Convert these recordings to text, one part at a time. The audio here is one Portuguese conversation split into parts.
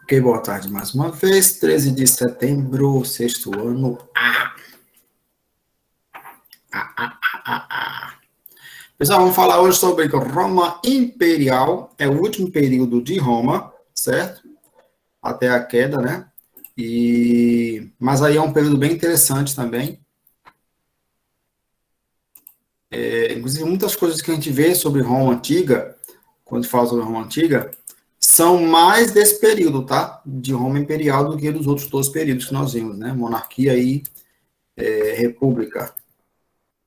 Ok, boa tarde mais uma vez. 13 de setembro, sexto ano. Pessoal, vamos falar hoje sobre Roma Imperial. É o último período de Roma, certo? Até a queda, né? Mas aí é um período bem interessante também. Inclusive, muitas coisas que a gente vê sobre Roma Antiga, quando fala sobre Roma Antiga, são mais desse período, tá? De Roma Imperial do que dos outros dois períodos que nós vimos, né? Monarquia e república.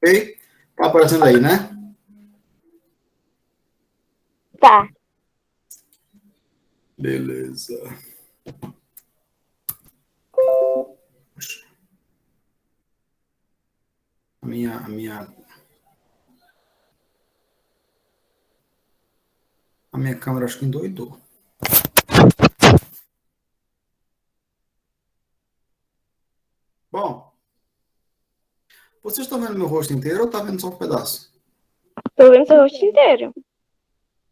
Ok? Tá aparecendo aí, né? Tá. Beleza. A minha câmera acho que endoidou. Bom, vocês estão vendo meu rosto inteiro ou tá vendo só um pedaço? Tô vendo seu rosto inteiro.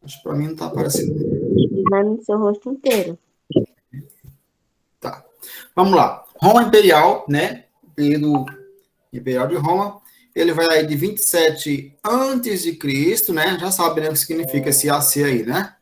Acho que pra mim não tá aparecendo. Vendo seu rosto inteiro. Tá. Vamos lá. Roma Imperial, né? Período Imperial de Roma. Ele vai aí de 27 antes de Cristo, né? Já sabe, né, o que significa esse AC aí, né?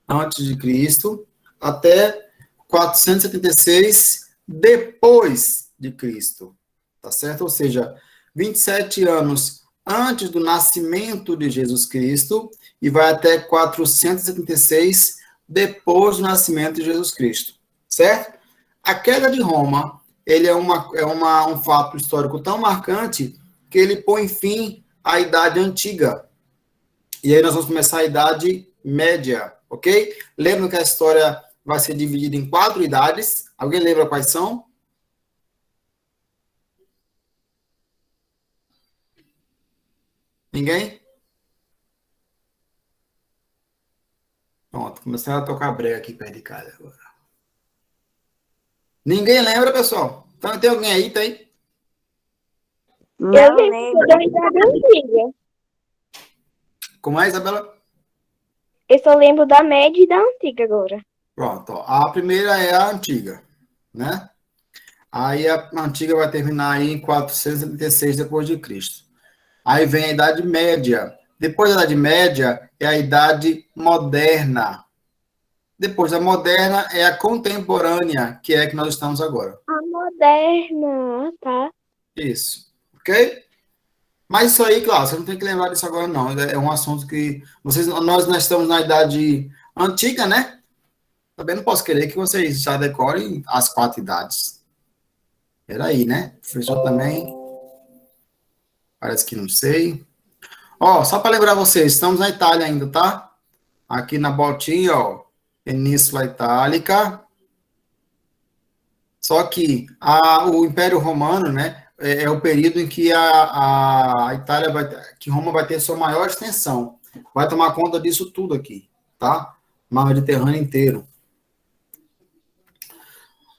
Antes de Cristo, até 476 depois de Cristo. Tá certo? Ou seja, 27 anos antes do nascimento de Jesus Cristo e vai até 476 depois do nascimento de Jesus Cristo. Certo? A queda de Roma, ele é um fato histórico tão marcante que ele põe fim à Idade Antiga. E aí nós vamos começar a Idade Média, ok? Lembra que a história vai ser dividida em 4 idades. Alguém lembra quais são? Ninguém? Pronto, começando a tocar brega aqui perto de casa agora. Ninguém lembra, pessoal? Então tem alguém aí, tem? Eu lembro da Idade Antiga. Como é, Isabela? Eu só lembro da Média e da Antiga agora. Pronto, ó. A primeira é a antiga, né? Aí a antiga vai terminar aí em 476 depois de Cristo. Aí vem a Idade Média. Depois da Idade Média é a Idade Moderna. Depois da Moderna é a Contemporânea, que é a que nós estamos agora. A moderna, tá? Isso, ok? Mas isso aí, claro, você não tem que lembrar disso agora, não. É um assunto que nós estamos na Idade Antiga, né? Também não posso querer que vocês já decorem as 4 idades. Peraí, né? O professor também parece que não sei. Ó, só para lembrar vocês, estamos na Itália ainda, tá? Aqui na botinha, ó, Península Itálica. Só que o Império Romano, né, é o período em que a Itália que Roma vai ter sua maior extensão. Vai tomar conta disso tudo aqui, tá? Mar Mediterrâneo inteiro.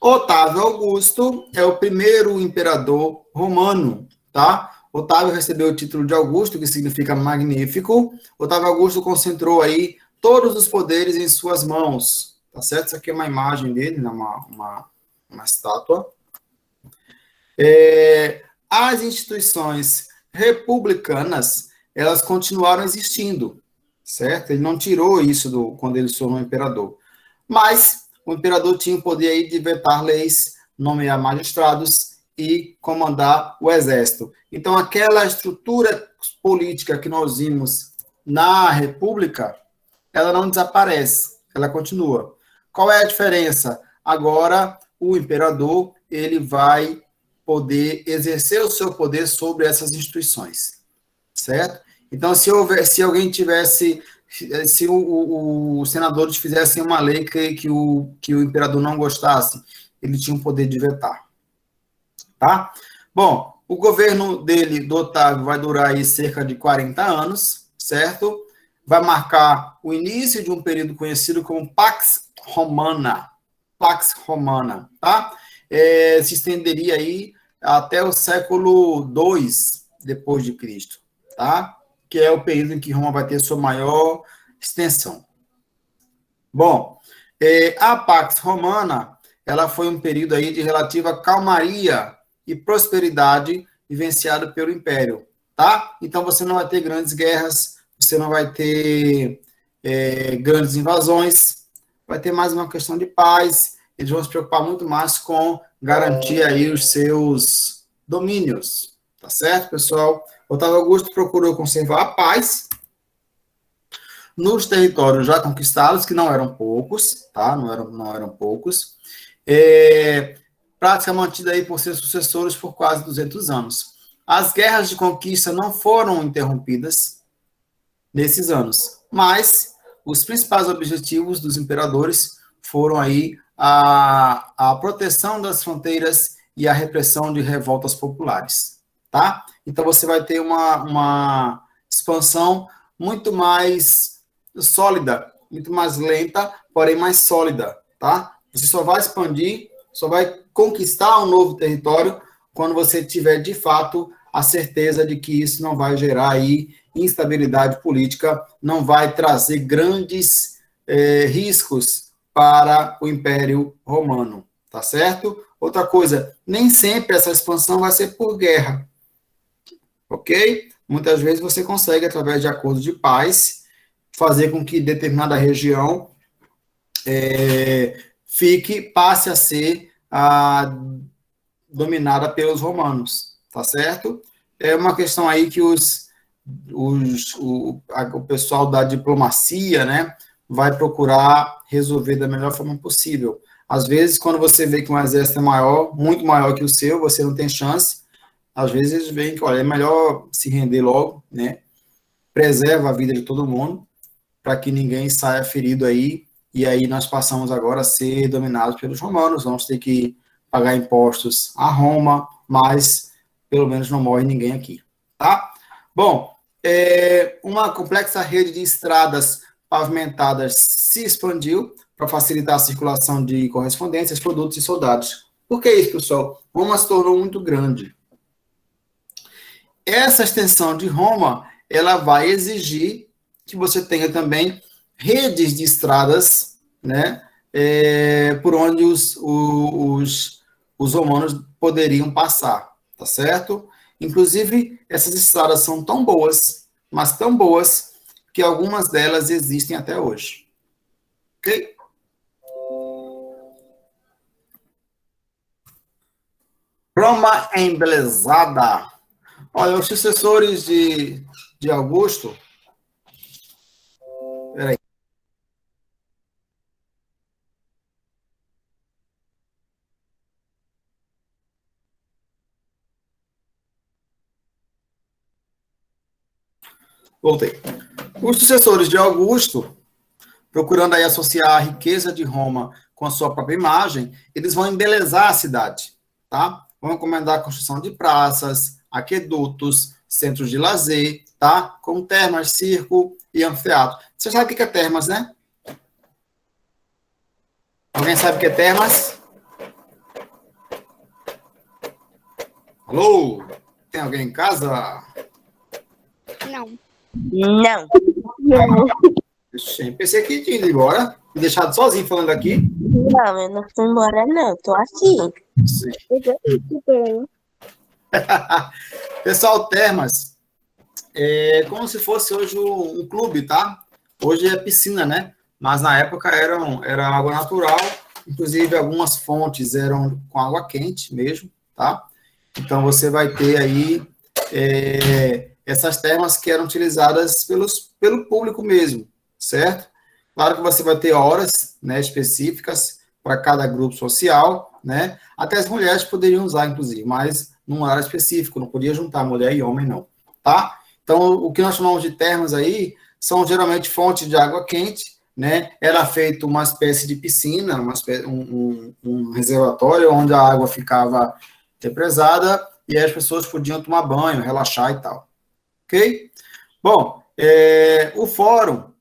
Otávio Augusto é o primeiro imperador romano, tá? Otávio recebeu o título de Augusto, que significa magnífico. Otávio Augusto concentrou aí todos os poderes em suas mãos, tá certo? Isso aqui é uma imagem dele, né? uma estátua. As instituições republicanas, elas continuaram existindo, certo? Ele não tirou isso quando ele se tornou imperador. Mas o imperador tinha o poder aí de vetar leis, nomear magistrados e comandar o exército. Então, aquela estrutura política que nós vimos na República, ela não desaparece, ela continua. Qual é a diferença? Agora, o imperador, ele vai poder exercer o seu poder sobre essas instituições, certo? Então, se alguém tivesse, se os senadores fizessem uma lei que o imperador não gostasse, ele tinha o poder de vetar, tá? Bom, o governo dele, do Otávio, vai durar aí cerca de 40 anos, certo? Vai marcar o início de um período conhecido como Pax Romana, tá? Se estenderia aí até o século II depois de Cristo, tá? Que é o período em que Roma vai ter sua maior extensão. Bom, A Pax Romana, ela foi um período aí de relativa calmaria e prosperidade vivenciado pelo Império, tá? Então, você não vai ter grandes guerras, você não vai ter grandes invasões, vai ter mais uma questão de paz, eles vão se preocupar muito mais com garantir aí os seus domínios, tá certo, pessoal? Otávio Augusto procurou conservar a paz nos territórios já conquistados, que não eram poucos, tá? Não eram poucos. Prática mantida aí por seus sucessores por quase 200 anos. As guerras de conquista não foram interrompidas nesses anos, mas os principais objetivos dos imperadores foram aí a proteção das fronteiras e a repressão de revoltas populares, tá? Então, você vai ter uma expansão muito mais sólida, muito mais lenta, porém mais sólida, tá? Você só vai expandir, só vai conquistar um novo território quando você tiver, de fato, a certeza de que isso não vai gerar aí instabilidade política, não vai trazer grandes riscos para o Império Romano, tá certo? Outra coisa, nem sempre essa expansão vai ser por guerra, ok? Muitas vezes você consegue, através de acordos de paz, fazer com que determinada região passe a ser dominada pelos romanos, tá certo? É uma questão aí que o pessoal da diplomacia, né, vai procurar resolver da melhor forma possível. Às vezes, quando você vê que um exército é maior, muito maior que o seu, você não tem chance, às vezes eles veem que, olha, é melhor se render logo, né, preserva a vida de todo mundo, para que ninguém saia ferido aí, e aí nós passamos agora a ser dominados pelos romanos, vamos ter que pagar impostos a Roma, mas pelo menos não morre ninguém aqui, tá? Bom, uma complexa rede de estradas pavimentadas se expandiu para facilitar a circulação de correspondências, produtos e soldados. Por que isso, pessoal? Roma se tornou muito grande. Essa extensão de Roma, ela vai exigir que você tenha também redes de estradas, né, por onde os romanos poderiam passar, tá certo? Inclusive, essas estradas são tão boas, mas tão boas, que algumas delas existem até hoje. Ok? Roma embelezada. Olha, os sucessores de Augusto. Peraí. Voltei. Os sucessores de Augusto, procurando aí associar a riqueza de Roma com a sua própria imagem, eles vão embelezar a cidade, tá? Vão encomendar a construção de praças, aquedutos, centros de lazer, tá? Como termas, circo e anfiteatro. Você sabe o que é termas, né? Alguém sabe o que é termas? Alô? Tem alguém em casa? Não. Não. Pensei que tinha ido embora, me deixado sozinho falando aqui. Não, eu não fui embora, não. Tô aqui. Sim. Sim. Pessoal, termas é como se fosse hoje um clube, tá? Hoje é piscina, né? Mas na época era água natural, inclusive algumas fontes eram com água quente mesmo, tá? Então você vai ter aí essas termas que eram utilizadas pelo público mesmo, certo? Claro que você vai ter horas, né, específicas para cada grupo social, né? Até as mulheres poderiam usar, inclusive, mas num horário específico, não podia juntar mulher e homem, não, tá? Então, o que nós chamamos de termas aí são geralmente fontes de água quente, né? Era feito uma espécie de piscina, um reservatório onde a água ficava represada e as pessoas podiam tomar banho, relaxar e tal. Ok? Bom, o fórum,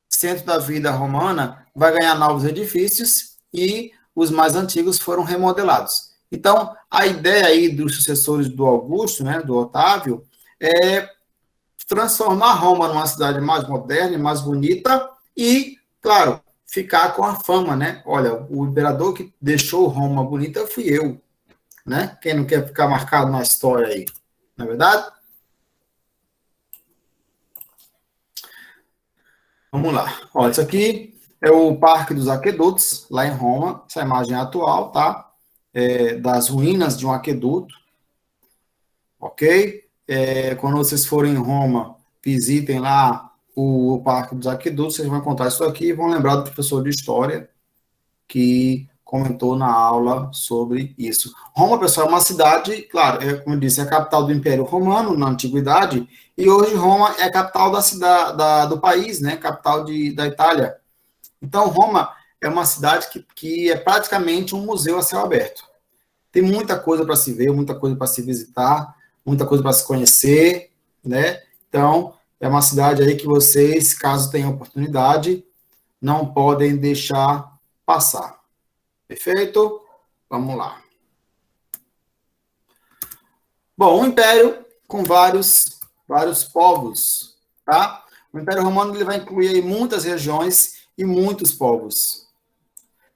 centro da vida romana, vai ganhar novos edifícios e os mais antigos foram remodelados. Então, a ideia aí dos sucessores do Augusto, né, do Otávio, é transformar Roma numa cidade mais moderna e mais bonita e, claro, ficar com a fama, né? Olha, o imperador que deixou Roma bonita fui eu, né? Quem não quer ficar marcado na história aí, não é verdade? Vamos lá. Olha, isso aqui é o Parque dos Aquedutos, lá em Roma. Essa é a imagem atual, tá? Das ruínas de um aqueduto, ok? Quando vocês forem em Roma, visitem lá o Parque dos Aquedutos, vocês vão encontrar isso aqui e vão lembrar do professor de História que comentou na aula sobre isso. Roma, pessoal, é uma cidade, claro, como eu disse, é a capital do Império Romano na Antiguidade, e hoje Roma é a capital do país, né? Capital da Itália. Então, Roma é uma cidade que é praticamente um museu a céu aberto. Tem muita coisa para se ver, muita coisa para se visitar, muita coisa para se conhecer, né? Então, é uma cidade aí que vocês, caso tenham oportunidade, não podem deixar passar. Perfeito? Vamos lá. Bom, um império com vários povos, tá? O Império Romano ele vai incluir aí muitas regiões e muitos povos.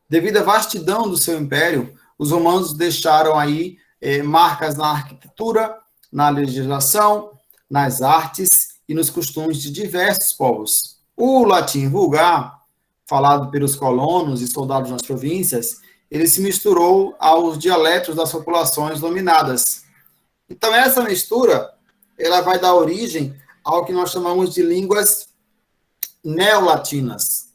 Devido à vastidão do seu império, os romanos deixaram aí marcas na arquitetura, na legislação, nas artes e nos costumes de diversos povos. O latim vulgar, falado pelos colonos e soldados nas províncias, ele se misturou aos dialetos das populações dominadas. Então, essa mistura, ela vai dar origem ao que nós chamamos de línguas neolatinas.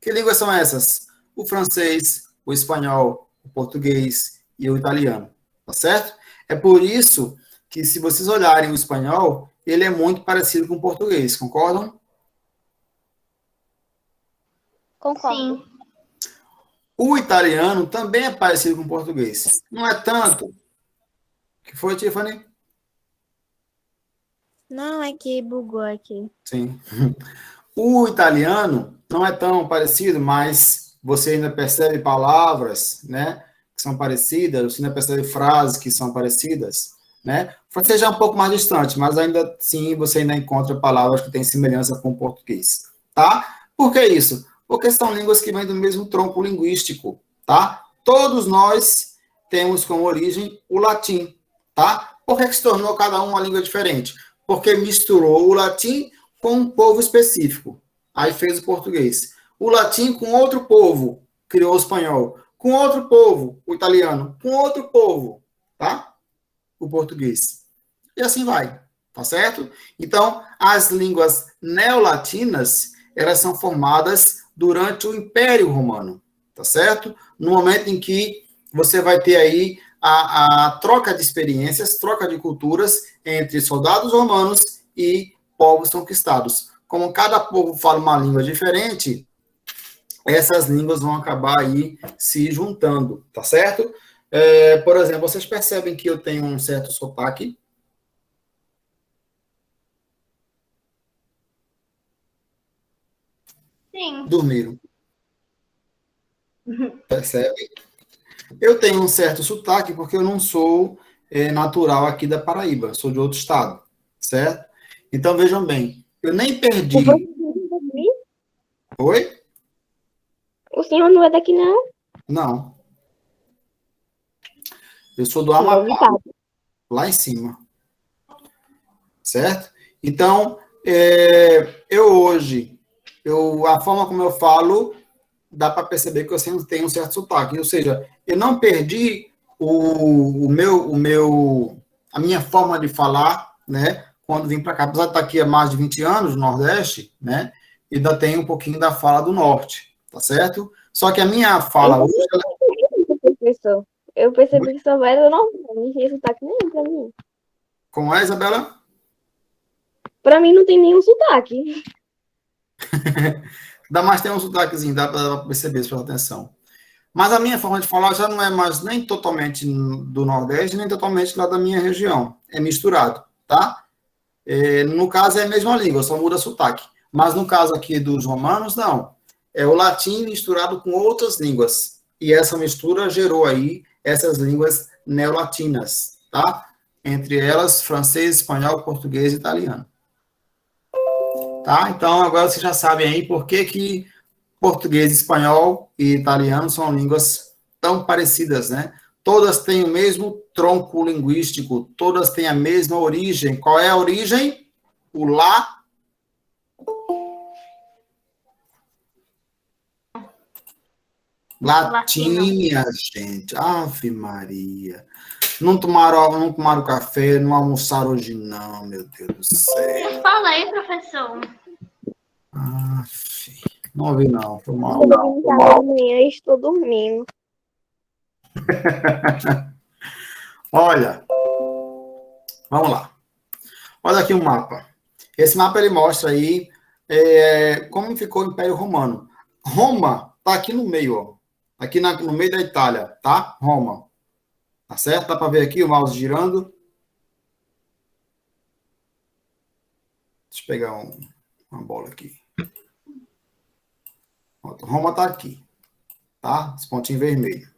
Que línguas são essas? O francês, o espanhol, o português e o italiano, tá certo? É por isso que, se vocês olharem o espanhol, ele é muito parecido com o português, concordam? Concordo. Sim. O italiano também é parecido com o português. Não é tanto. O que foi, Tiffany? Não, é que bugou aqui. Sim. O italiano não é tão parecido, mas você ainda percebe palavras, né, que são parecidas, você ainda percebe frases que são parecidas, né? O francês já é um pouco mais distante, mas ainda sim você ainda encontra palavras que têm semelhança com o português, tá? Por que isso? Porque são línguas que vêm do mesmo tronco linguístico, tá? Todos nós temos como origem o latim, tá? Por que se tornou cada um uma língua diferente? Porque misturou o latim com um povo específico. Aí fez o português. O latim com outro povo, criou o espanhol. Com outro povo, o italiano. Com outro povo, tá? O português. E assim vai, tá certo? Então, as línguas neolatinas, elas são formadas durante o Império Romano, tá certo? No momento em que você vai ter aí a troca de experiências, troca de culturas entre soldados romanos e povos conquistados. Como cada povo fala uma língua diferente, essas línguas vão acabar aí se juntando, tá certo? Por exemplo, vocês percebem que eu tenho um certo sotaque? Sim. Dormiram. Percebem? Eu tenho um certo sotaque porque eu não sou natural aqui da Paraíba, sou de outro estado, certo? Então, vejam bem, eu nem perdi... Oi? O senhor não é daqui, não? Não. Eu sou do Amapá, lá em cima. Certo? Então, a forma como eu falo, dá para perceber que eu sempre tenho um certo sotaque. Ou seja, eu não perdi a minha forma de falar, né? Quando vim para cá, apesar de estar aqui há mais de 20 anos, no Nordeste, né? Ainda tenho um pouquinho da fala do Norte, tá certo? Só que a minha fala hoje... Professor, eu percebi que só era normal, não tinha sotaque nenhum pra mim. Como é, Isabela? Pra mim não tem nenhum sotaque. Mas tem um sotaquezinho, dá para perceber, se prestar atenção. Mas a minha forma de falar já não é mais nem totalmente do Nordeste, nem totalmente lá da minha região. É misturado, tá? No caso, é a mesma língua, só muda sotaque. Mas no caso aqui dos romanos, não. É o latim misturado com outras línguas. E essa mistura gerou aí essas línguas neolatinas, tá? Entre elas, francês, espanhol, português e italiano. Tá? Então, agora vocês já sabem aí por que português, espanhol e italiano são línguas tão parecidas, né? Todas têm o mesmo tronco linguístico, todas têm a mesma origem. Qual é a origem? O latim, minha gente. Ave Maria. Não tomaram café, não almoçaram hoje não, meu Deus do céu. Fala aí, professor. Não ouvi não, foi mal. Amanhã estou dormindo. Olha, vamos lá. Olha aqui um mapa. Esse mapa ele mostra aí como ficou o Império Romano. Roma está aqui no meio, ó. Aqui no meio da Itália, tá? Roma. Tá certo? Dá para ver aqui o mouse girando. Deixa eu pegar uma bola aqui. Roma está aqui. Tá? Esse pontinho vermelho.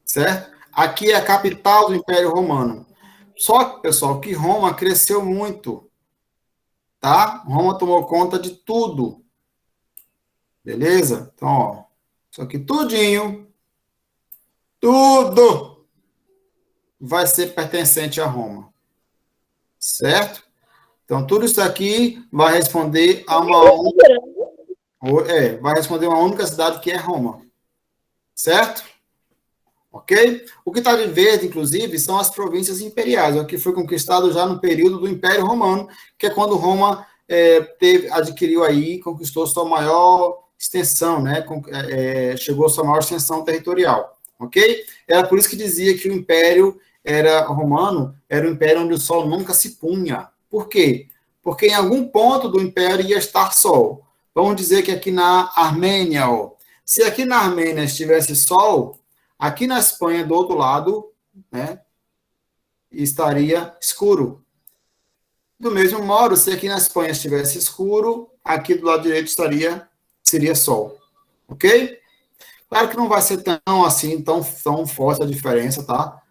Certo? Aqui é a capital do Império Romano. Só que, pessoal, que Roma cresceu muito. Tá? Roma tomou conta de tudo. Beleza? Então, ó. Isso aqui tudinho. Tudo vai ser pertencente a Roma. Certo? Então, tudo isso aqui vai responder a vai responder uma única cidade que é Roma. Certo? Ok? O que está de verde, inclusive, são as províncias imperiais, o que foi conquistado já no período do Império Romano, que é quando Roma adquiriu aí, conquistou sua maior extensão, né? Chegou a sua maior extensão territorial. Ok? Era por isso que dizia que o Império Romano era um império onde o sol nunca se punha. Por quê? Porque em algum ponto do império ia estar sol. Vamos dizer que aqui na Armênia, ó, se aqui na Armênia estivesse sol, aqui na Espanha, do outro lado, né, estaria escuro. Do mesmo modo, se aqui na Espanha estivesse escuro, aqui do lado direito seria sol. Ok? Claro que não vai ser tão assim, tão forte a diferença, tá?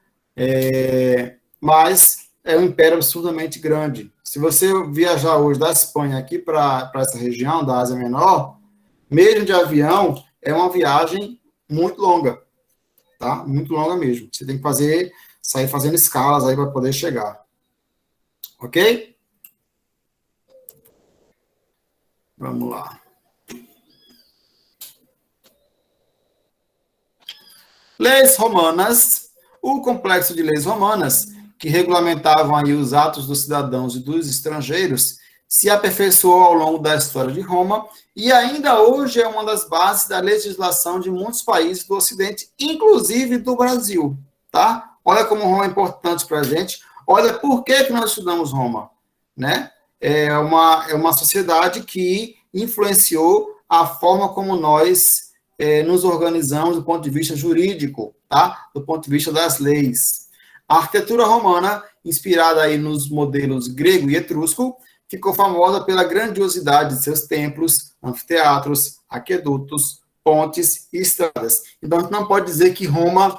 Mas é um império absurdamente grande. Se você viajar hoje da Espanha aqui para essa região da Ásia Menor, mesmo de avião, é uma viagem muito longa, tá? Muito longa mesmo. Você tem que sair fazendo escalas aí para poder chegar. Ok? Vamos lá. Leis romanas. O complexo de leis romanas, que regulamentavam aí os atos dos cidadãos e dos estrangeiros, se aperfeiçoou ao longo da história de Roma e ainda hoje é uma das bases da legislação de muitos países do Ocidente, inclusive do Brasil, tá? Olha como Roma é importante para a gente. Olha por que nós estudamos Roma, né? É uma sociedade que influenciou a forma como nós nos organizamos do ponto de vista jurídico, tá? Do ponto de vista das leis. A arquitetura romana, inspirada aí nos modelos grego e etrusco, ficou famosa pela grandiosidade de seus templos, anfiteatros, aquedutos, pontes e estradas. Então, a gente não pode dizer que Roma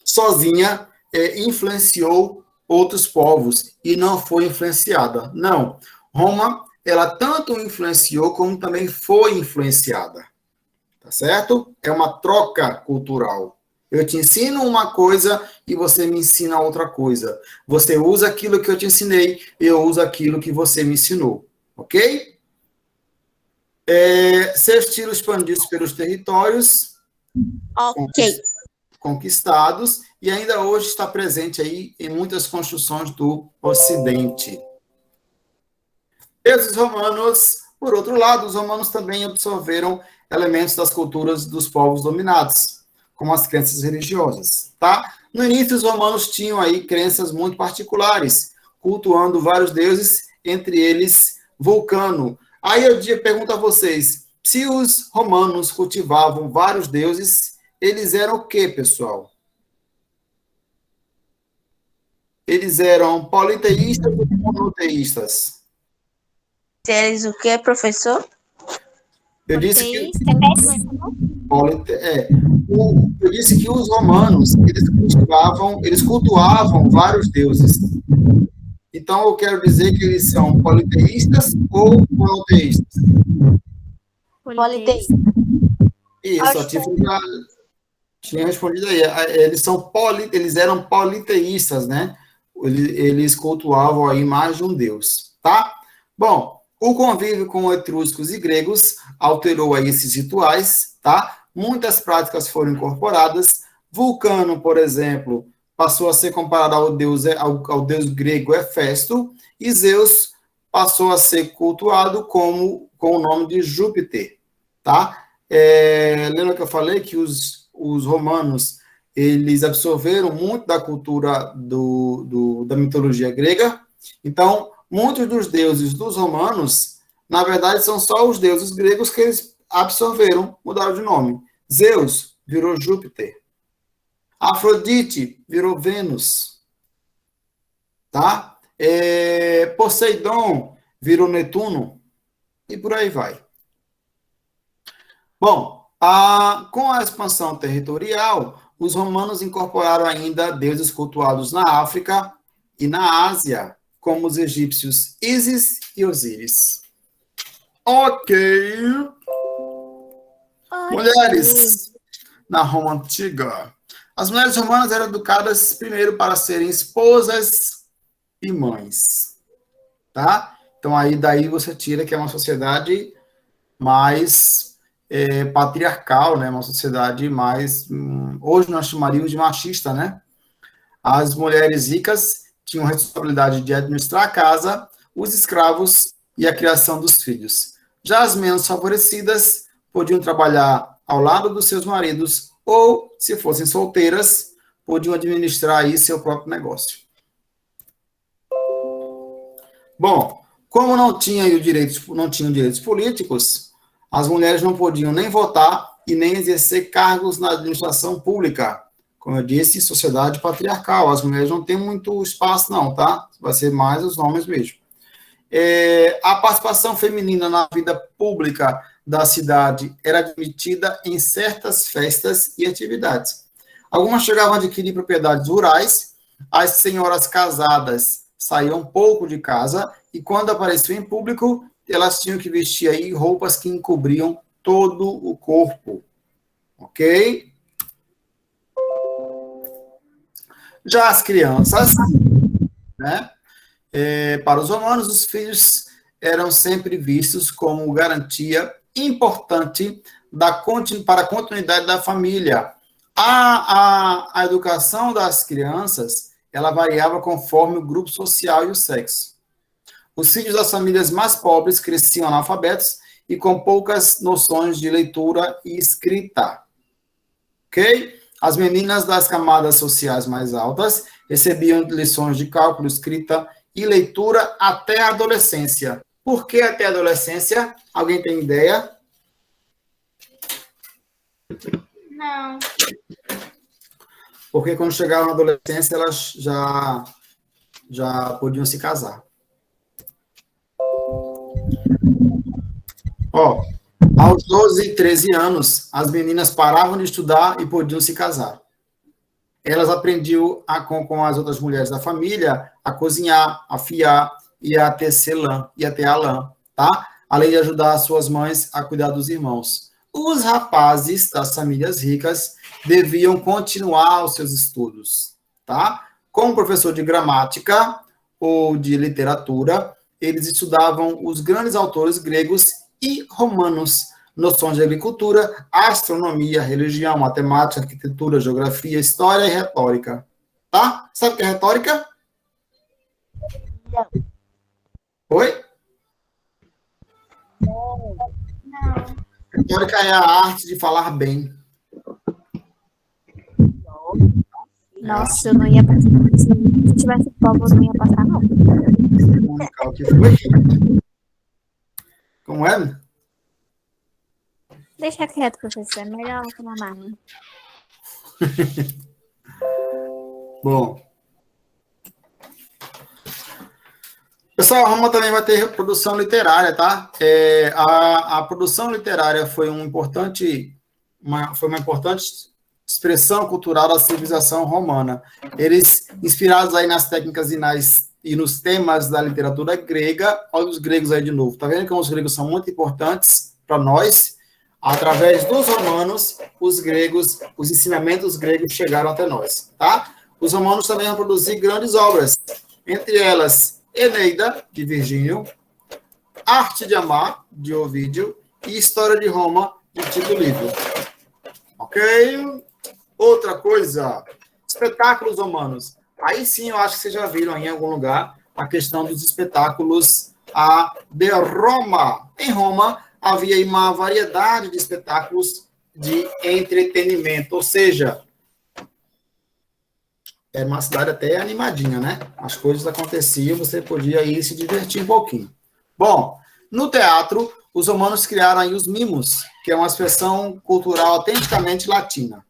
sozinha influenciou outros povos e não foi influenciada. Não. Roma, ela tanto influenciou como também foi influenciada. Tá certo? É uma troca cultural. Eu te ensino uma coisa e você me ensina outra coisa. Você usa aquilo que eu te ensinei, eu uso aquilo que você me ensinou. Ok? Seu estilo expandiu-se pelos territórios conquistados e ainda hoje está presente aí em muitas construções do Ocidente. Os romanos, por outro lado, os romanos também absorveram elementos das culturas dos povos dominados, como as crenças religiosas, tá? No início, os romanos tinham aí crenças muito particulares, cultuando vários deuses, entre eles Vulcano. Aí eu pergunto a vocês, se os romanos cultivavam vários deuses, eles eram o quê, pessoal? Eles eram politeístas ou monoteístas? Eles o quê, professor? Eu disse que os romanos, eles cultuavam vários deuses. Então, eu quero dizer que eles são politeístas ou monoteístas? Politeísta. Isso, a Tiffany já tinha respondido aí. Eles eram politeístas, né? Eles cultuavam aí mais de um deus, tá? Bom, o convívio com etruscos e gregos alterou aí esses rituais, tá? Muitas práticas foram incorporadas. Vulcano, por exemplo, passou a ser comparado ao deus grego Hefesto, e Zeus passou a ser cultuado com o nome de Júpiter, tá? Lembra que eu falei que os romanos, eles absorveram muito da cultura da mitologia grega? Então, muitos dos deuses dos romanos, na verdade, são só os deuses gregos que eles absorveram, mudaram de nome. Zeus virou Júpiter. Afrodite virou Vênus. Tá? Poseidon virou Netuno. E por aí vai. Bom, com a expansão territorial, os romanos incorporaram ainda deuses cultuados na África e na Ásia, como os egípcios Ísis e Osíris. Ok. Mulheres na Roma Antiga. As mulheres romanas eram educadas primeiro para serem esposas e mães. Tá? Então, daí você tira que é uma sociedade mais patriarcal, né? Uma sociedade mais... hoje nós chamaríamos de machista, né? As mulheres ricas tinham responsabilidade de administrar a casa, os escravos e a criação dos filhos. Já as menos favorecidas podiam trabalhar ao lado dos seus maridos ou, se fossem solteiras, podiam administrar aí seu próprio negócio. Bom, como não tinham direitos políticos, as mulheres não podiam nem votar e nem exercer cargos na administração pública. Como eu disse, sociedade patriarcal. As mulheres não têm muito espaço, não, tá? Vai ser mais os homens mesmo. A participação feminina na vida pública da cidade era admitida em certas festas e atividades. Algumas chegavam a adquirir propriedades rurais. As senhoras casadas saíam pouco de casa e, quando apareciam em público, elas tinham que vestir aí roupas que encobriam todo o corpo. Ok? Já as crianças, né? Para os romanos, os filhos eram sempre vistos como garantia importante para a continuidade da família. A educação das crianças, ela variava conforme o grupo social e o sexo. Os filhos das famílias mais pobres cresciam analfabetos e com poucas noções de leitura e escrita. Ok? As meninas das camadas sociais mais altas recebiam lições de cálculo, escrita e leitura até a adolescência. Por que até a adolescência? Alguém tem ideia? Não. Porque quando chegaram na adolescência, elas já podiam se casar. Aos 12 e 13 anos, as meninas paravam de estudar e podiam se casar. Elas aprendiam com as outras mulheres da família a cozinhar, a fiar e a tecer lã, e até a lã, tá? Além de ajudar as suas mães a cuidar dos irmãos. Os rapazes das famílias ricas deviam continuar os seus estudos, tá? Como professor de gramática ou de literatura, eles estudavam os grandes autores gregos e romanos, noções de agricultura, astronomia, religião, matemática, arquitetura, geografia, história e retórica. Tá? Sabe o que é retórica? Não. Oi? Não. Retórica é a arte de falar bem. Nossa, eu não ia passar. Se tivesse prova, eu não ia passar, não. Comunicar o que foi. Como é? Deixa quieto, professor. É melhor que uma máquina. Bom. Pessoal, a Roma também vai ter produção literária, tá? A produção literária foi uma importante expressão cultural da civilização romana. Eles, inspirados aí nas técnicas e nos temas da literatura grega, olha os gregos aí de novo. Tá vendo como os gregos são muito importantes para nós? Através dos romanos, os gregos, os ensinamentos gregos chegaram até nós, tá? Os romanos também vão produzir grandes obras, entre elas Eneida, de Virgílio, Arte de Amar, de Ovídio, e História de Roma, de Tito Livio. Ok? Outra coisa, espetáculos romanos. Aí sim, eu acho que vocês já viram em algum lugar a questão dos espetáculos de Roma. Em Roma, havia aí uma variedade de espetáculos de entretenimento, ou seja, era uma cidade até animadinha, né? As coisas aconteciam, você podia ir se divertir um pouquinho. Bom, no teatro, os romanos criaram aí os mimos, que é uma expressão cultural autenticamente latina.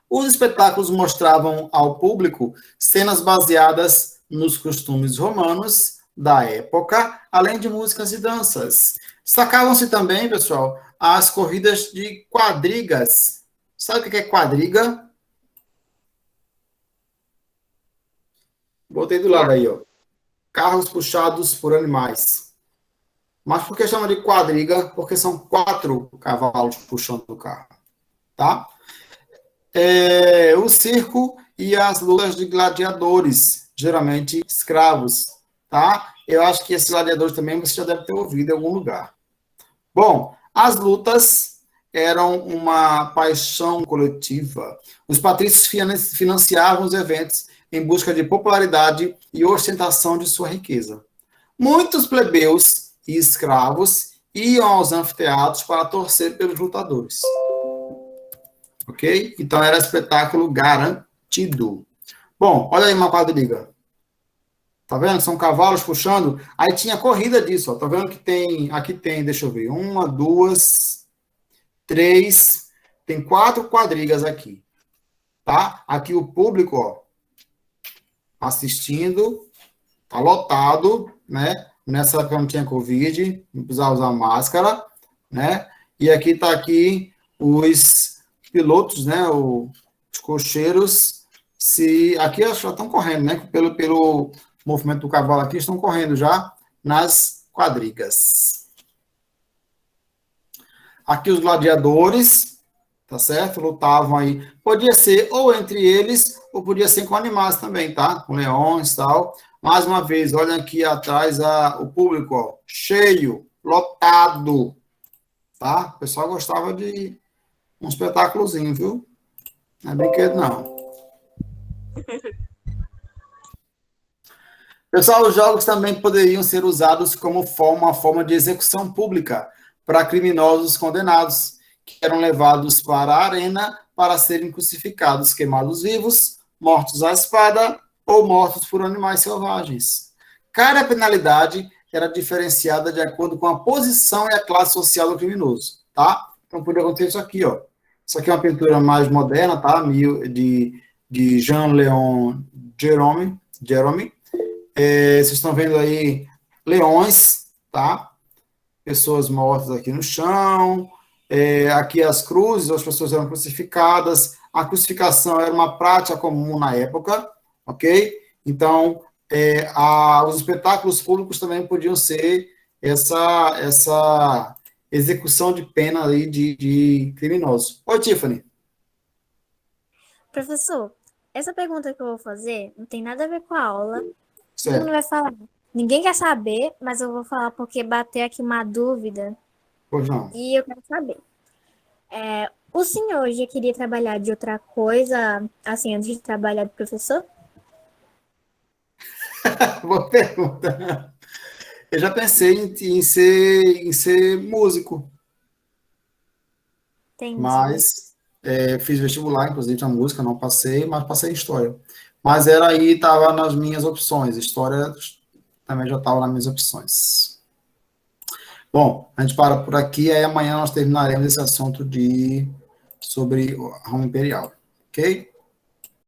Os espetáculos mostravam ao público cenas baseadas nos costumes romanos da época, além de músicas e danças. Destacavam-se também, pessoal, as corridas de quadrigas. Sabe o que é quadriga? Botei do lado aí, ó. Carros puxados por animais. Mas por que chama de quadriga? Porque são 4 cavalos puxando o carro, tá? O circo e as lutas de gladiadores, geralmente escravos, tá? Eu acho que esses gladiadores também você já deve ter ouvido em algum lugar. Bom, as lutas eram uma paixão coletiva. Os patrícios financiavam os eventos em busca de popularidade e ostentação de sua riqueza. Muitos plebeus e escravos iam aos anfiteatros para torcer pelos lutadores. Ok? Então, era espetáculo garantido. Bom, olha aí uma quadriga. Tá vendo? São cavalos puxando. Aí tinha corrida disso, ó. Tá vendo que tem... Aqui tem, deixa eu ver. 1, 2, 3... Tem 4 quadrigas aqui. Tá? Aqui o público, ó, assistindo. Tá lotado, né? Nessa época não tinha Covid, não precisava usar máscara, né? E aqui tá aqui os pilotos, né? Os cocheiros, aqui já estão correndo, né? Pelo movimento do cavalo aqui, estão correndo já nas quadrigas. Aqui os gladiadores, tá certo? Lutavam aí. Podia ser ou entre eles, ou podia ser com animais também, tá? Com leões e tal. Mais uma vez, olha aqui atrás o público, ó, cheio, lotado, tá? O pessoal gostava de um espetáculozinho, viu? Não é brinquedo, não. Pessoal, os jogos também poderiam ser usados como uma forma de execução pública para criminosos condenados, que eram levados para a arena para serem crucificados, queimados vivos, mortos à espada ou mortos por animais selvagens. Cada penalidade era diferenciada de acordo com a posição e a classe social do criminoso, tá? Então, poderia acontecer isso aqui, ó. Isso aqui é uma pintura mais moderna, tá? De Jean-Léon Gérôme. Vocês estão vendo aí leões, tá? Pessoas mortas aqui no chão. Aqui as cruzes, as pessoas eram crucificadas. A crucificação era uma prática comum na época, ok? Então, os espetáculos públicos também podiam ser essa execução de pena aí de criminosos. Oi, Tiffany. Professor, essa pergunta que eu vou fazer não tem nada a ver com a aula. Todo Certo. mundo vai falar. Ninguém quer saber, mas eu vou falar porque bateu aqui uma dúvida Pois não. e eu quero saber. O senhor já queria trabalhar de outra coisa, assim, antes de trabalhar de professor? Boa pergunta. Eu já pensei em ser músico, Entendi. mas fiz vestibular, inclusive, na música, não passei, mas passei em história. Mas estava nas minhas opções. História também já estava nas minhas opções. Bom, a gente para por aqui, aí amanhã nós terminaremos esse assunto sobre Roma Imperial, ok?